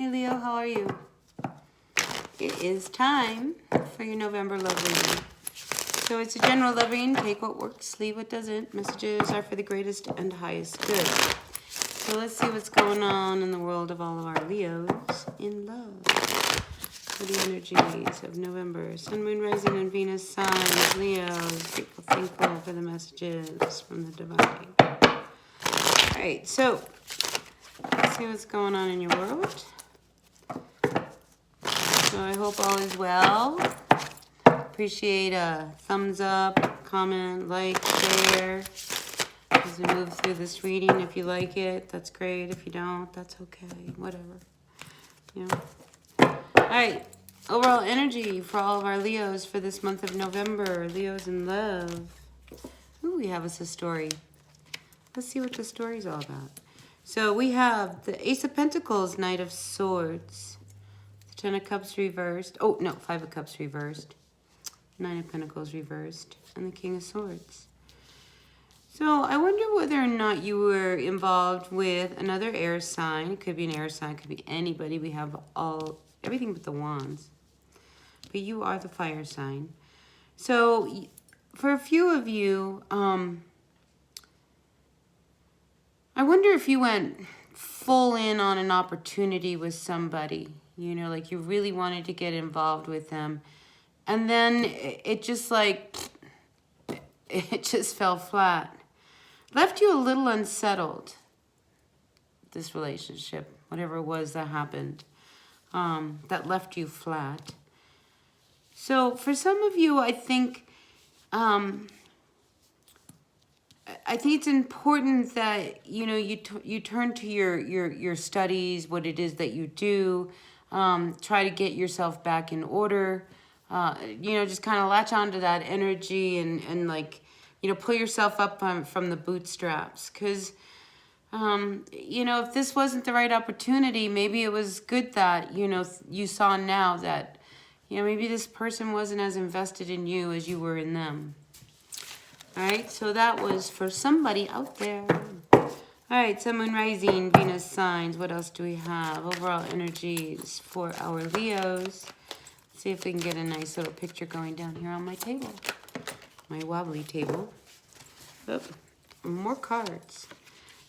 Hey Leo, how are you? It is time for your November love reading. So it's a general love reading. Take what works, leave what doesn't. Messages are for the greatest and highest good. So let's see what's going on in the world of all of our Leos in love. For the energies of November. Sun, Moon, Rising, and Venus signs. Leos, grateful, thankful for the messages from the divine. Alright, so let's see what's going on in your world. So I hope all is well. Appreciate a thumbs up, comment, like, share as we move through this reading. If you like it, that's great. If you don't, that's okay. Whatever. You know. Alright. Overall energy for all of our Leos for this month of November. Leos in love. Ooh, we have us a story. Let's see what the story's all about. So we have the Ace of Pentacles, Knight of Swords. Ten of Cups reversed. Oh, no, Five of Cups reversed. Nine of Pentacles reversed. And the King of Swords. So I wonder whether or not you were involved with another air sign. It could be an air sign. It could be anybody. We have everything but the wands. But you are the fire sign. So for a few of you, I wonder if you went full in on an opportunity with somebody. You know, like you really wanted to get involved with them. And then it just like, it just fell flat. Left you a little unsettled, this relationship, whatever it was that happened, that left you flat. So for some of you, I think it's important that, you know, you turn to your studies, what it is that you do. Try to get yourself back in order, you know, just kind of latch onto that energy and like, you know, pull yourself up from the bootstraps. Because, you know, if this wasn't the right opportunity, maybe it was good that, you know, you saw now that, you know, maybe this person wasn't as invested in you as you were in them. All right, so that was for somebody out there. All right, Sun, Moon, Rising, Venus signs. What else do we have? Overall energies for our Leos. Let's see if we can get a nice little picture going down here on my table. My wobbly table. Oh, more cards.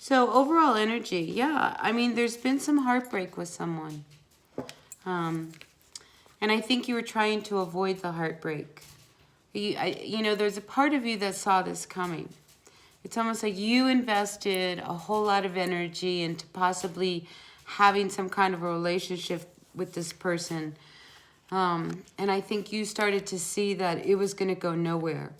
So overall energy, yeah. I mean, there's been some heartbreak with someone. And I think you were trying to avoid the heartbreak. You know, there's a part of you that saw this coming. It's almost like you invested a whole lot of energy into possibly having some kind of a relationship with this person. And I think you started to see that it was going to go nowhere.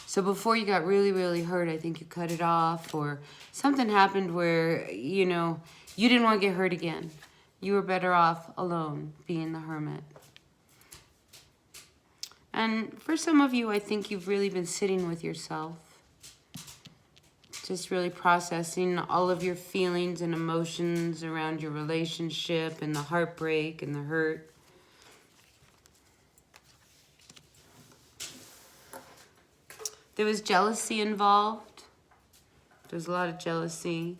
So before you got really, really hurt, I think you cut it off, or something happened where, you know, you didn't want to get hurt again. You were better off alone, being the hermit. And for some of you, I think you've really been sitting with yourself. Just really processing all of your feelings and emotions around your relationship and the heartbreak and the hurt. There was jealousy involved. There's a lot of jealousy.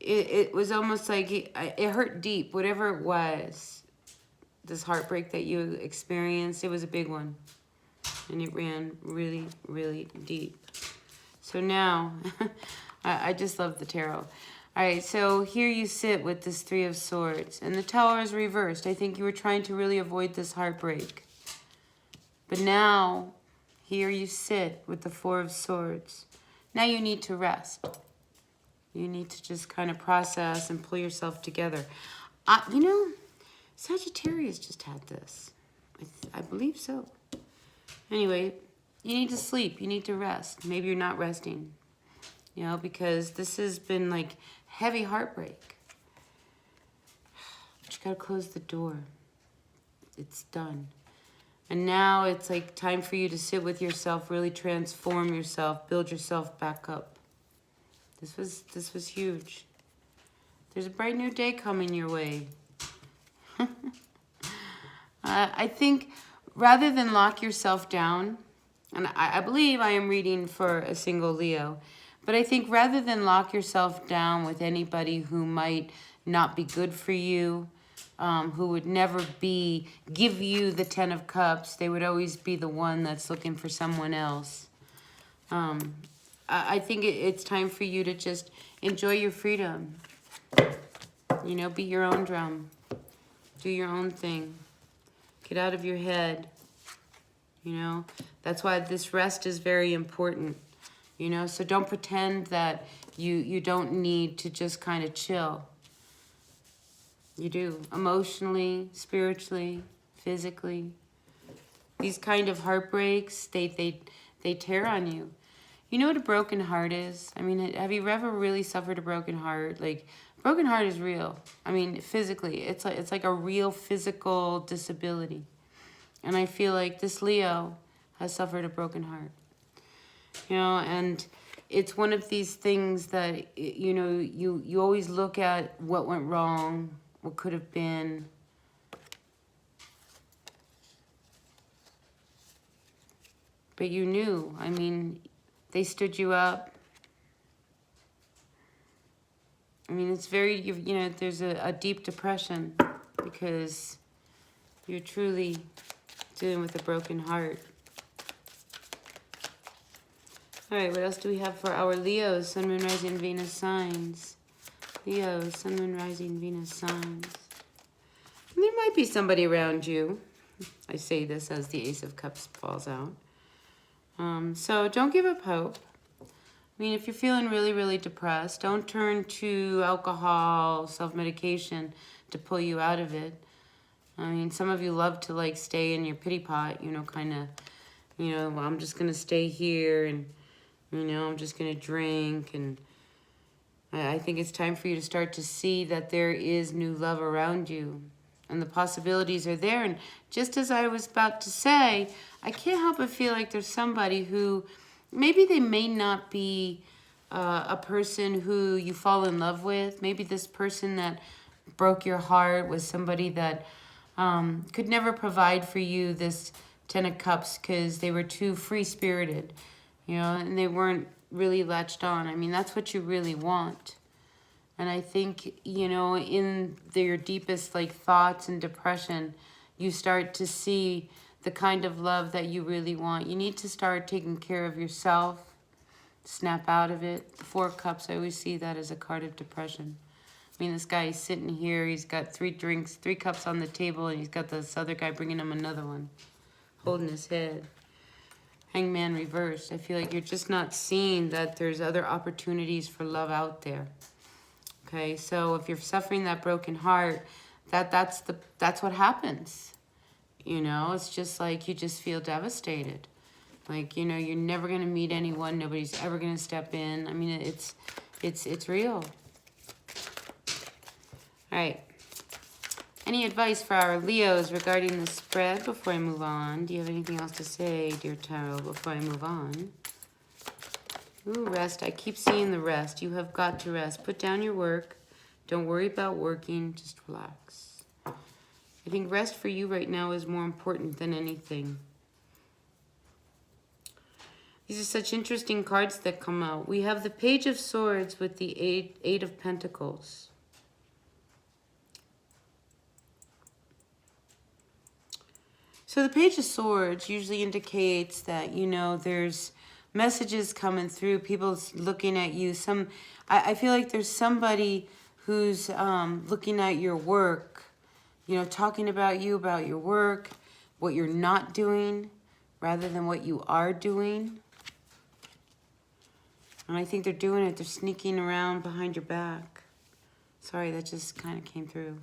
It was almost like it hurt deep, whatever it was. This heartbreak that you experienced, it was a big one. And it ran really, really deep. So now, I just love the tarot. All right, so here you sit with this Three of Swords. And the Tower is reversed. I think you were trying to really avoid this heartbreak. But now, here you sit with the Four of Swords. Now you need to rest. You need to just kind of process and pull yourself together. You know, Sagittarius just had this. I believe so. Anyway, you need to sleep. You need to rest. Maybe you're not resting, you know, because this has been like heavy heartbreak. But you got to close the door. It's done. And now it's like time for you to sit with yourself, really transform yourself, build yourself back up. This was huge. There's a bright new day coming your way. I think rather than lock yourself down, and I believe I am reading for a single Leo, But I think rather than lock yourself down with anybody who might not be good for you, who would never give you the 10 of Cups, they would always be the one that's looking for someone else. I think it's time for you to just enjoy your freedom. You know, beat your own drum. Do your own thing. Get out of your head. You know, that's why this rest is very important. You know, so don't pretend that you don't need to just kind of chill. You do. Emotionally, spiritually, physically. These kind of heartbreaks, they tear on you. You know what a broken heart is? I mean, have you ever really suffered a broken heart? Like, broken heart is real. I mean, physically, it's like a real physical disability. And I feel like this Leo has suffered a broken heart. You know, and it's one of these things that, you know, you always look at what went wrong, what could have been. But you knew. I mean, they stood you up. I mean, it's very, you know, there's a deep depression because you're truly dealing with a broken heart. All right, what else do we have for our Leos, Sun, Moon, Rising, Venus signs? Leos, Sun, Moon, Rising, Venus signs. And there might be somebody around you. I say this as the Ace of Cups falls out. So don't give up hope. I mean, if you're feeling really, really depressed, don't turn to alcohol, self-medication to pull you out of it. I mean, some of you love to, like, stay in your pity pot, you know, kind of, you know, well, I'm just going to stay here and, you know, I'm just going to drink. And I think it's time for you to start to see that there is new love around you. And the possibilities are there. And just as I was about to say, I can't help but feel like there's somebody who, maybe they may not be a person who you fall in love with. Maybe this person that broke your heart was somebody that could never provide for you this 10 of Cups because they were too free-spirited, you know, and they weren't really latched on. I mean, that's what you really want. And I think, you know, in your deepest, like, thoughts and depression, you start to see the kind of love that you really want. You need to start taking care of yourself, snap out of it. The 4 of Cups, I always see that as a card of depression. I mean, this guy is sitting here, he's got 3 drinks, 3 cups on the table, and he's got this other guy bringing him another one, holding his head. Hangman reversed. I feel like you're just not seeing that there's other opportunities for love out there. Okay, so if you're suffering that broken heart, that's what happens. You know, it's just like you just feel devastated. Like, you know, you're never going to meet anyone. Nobody's ever going to step in. I mean, it's real. All right. Any advice for our Leos regarding the spread before I move on? Do you have anything else to say, dear Tarot, before I move on? Ooh, rest. I keep seeing the rest. You have got to rest. Put down your work. Don't worry about working. Just relax. I think rest for you right now is more important than anything. These are such interesting cards that come out. We have the Page of Swords with the Eight of Pentacles. So the Page of Swords usually indicates that, you know, there's messages coming through, people looking at you. I feel like there's somebody who's looking at your work, you know, talking about you, about your work, what you're not doing, rather than what you are doing. And I think they're doing it. They're sneaking around behind your back. Sorry, that just kind of came through.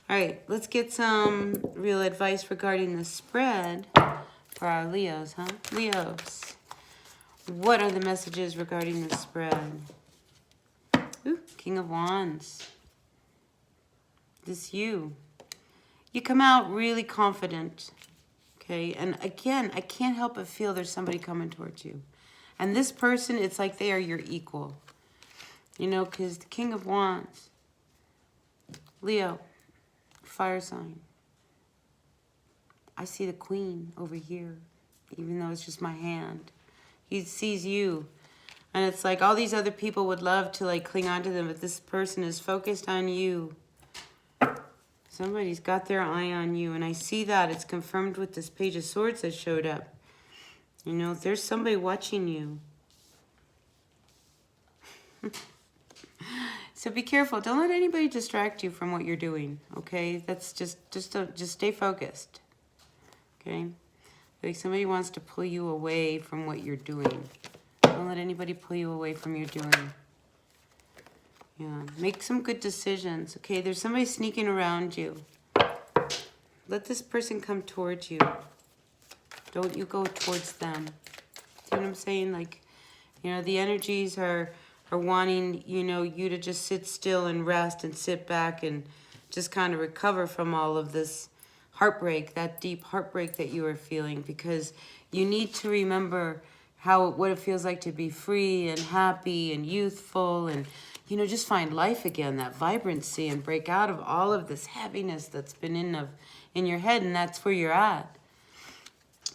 All right, let's get some real advice regarding the spread for our Leos, huh? Leos. What are the messages regarding the spread? Ooh, King of Wands. This you. You come out really confident, okay? And again, I can't help but feel there's somebody coming towards you. And this person, it's like they are your equal. You know, because the King of Wands, Leo, fire sign. I see the Queen over here, even though it's just my hand. He sees you. And it's like all these other people would love to like cling on to them, but this person is focused on you. Somebody's got their eye on you, and I see that. It's confirmed with this Page of Swords that showed up. You know, there's somebody watching you. So be careful. Don't let anybody distract you from what you're doing, okay? That's just stay focused, okay? Like somebody wants to pull you away from what you're doing. Don't let anybody pull you away from your doing. Yeah, make some good decisions. Okay, there's somebody sneaking around you. Let this person come towards you. Don't you go towards them. See what I'm saying? Like, you know, the energies are wanting, you know, you to just sit still and rest and sit back and just kind of recover from all of this heartbreak, that deep heartbreak that you are feeling, because you need to remember what it feels like to be free and happy and youthful and, you know, just find life again, that vibrancy, and break out of all of this heaviness that's been in your head, and that's where you're at.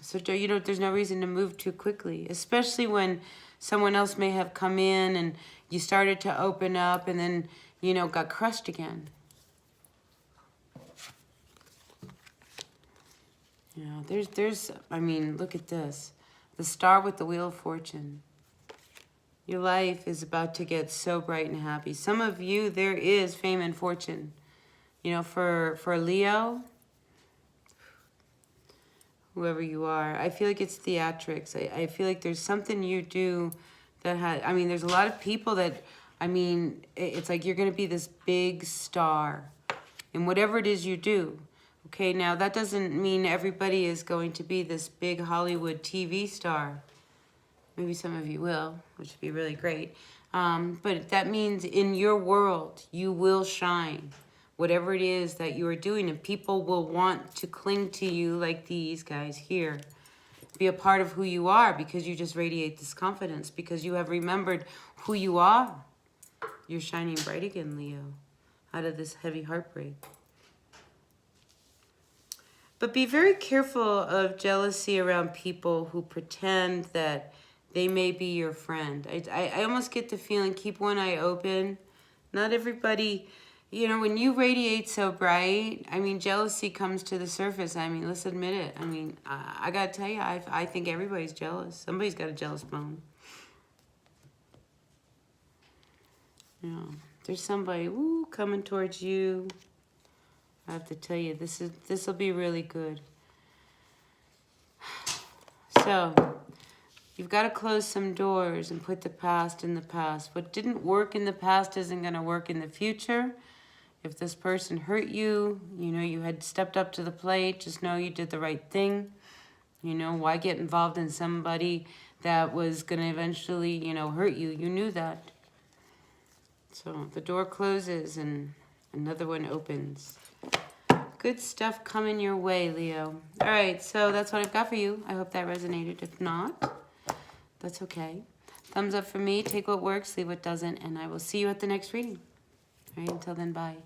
So, you know, there's no reason to move too quickly, especially when someone else may have come in and you started to open up and then, you know, got crushed again. You know, there's, I mean, look at this. The Star with the Wheel of Fortune. Your life is about to get so bright and happy. Some of you, there is fame and fortune. You know, for Leo, whoever you are, I feel like it's theatrics. I feel like there's something you do that I mean, there's a lot of people that, I mean, it's like you're going to be this big star in whatever it is you do. Okay, now that doesn't mean everybody is going to be this big Hollywood TV star. Maybe some of you will, which would be really great. But that means in your world, you will shine. Whatever it is that you are doing, and people will want to cling to you like these guys here. Be a part of who you are because you just radiate this confidence, because you have remembered who you are. You're shining bright again, Leo, out of this heavy heartbreak. But be very careful of jealousy around people who pretend that they may be your friend. I almost get the feeling, keep one eye open. Not everybody, you know, when you radiate so bright, I mean, jealousy comes to the surface. I mean, let's admit it. I mean, I got to tell you, I think everybody's jealous. Somebody's got a jealous bone. You know, there's somebody, coming towards you. I have to tell you, this will be really good. So, you've got to close some doors and put the past in the past. What didn't work in the past isn't going to work in the future. If this person hurt you, you know, you had stepped up to the plate, just know you did the right thing. You know, why get involved in somebody that was going to eventually, you know, hurt you? You knew that. So, the door closes and another one opens. Good stuff coming your way, Leo. All right, so that's what I've got for you. I hope that resonated. If not, that's okay. Thumbs up for me. Take what works, leave what doesn't, and I will see you at the next reading. All right, until then, bye.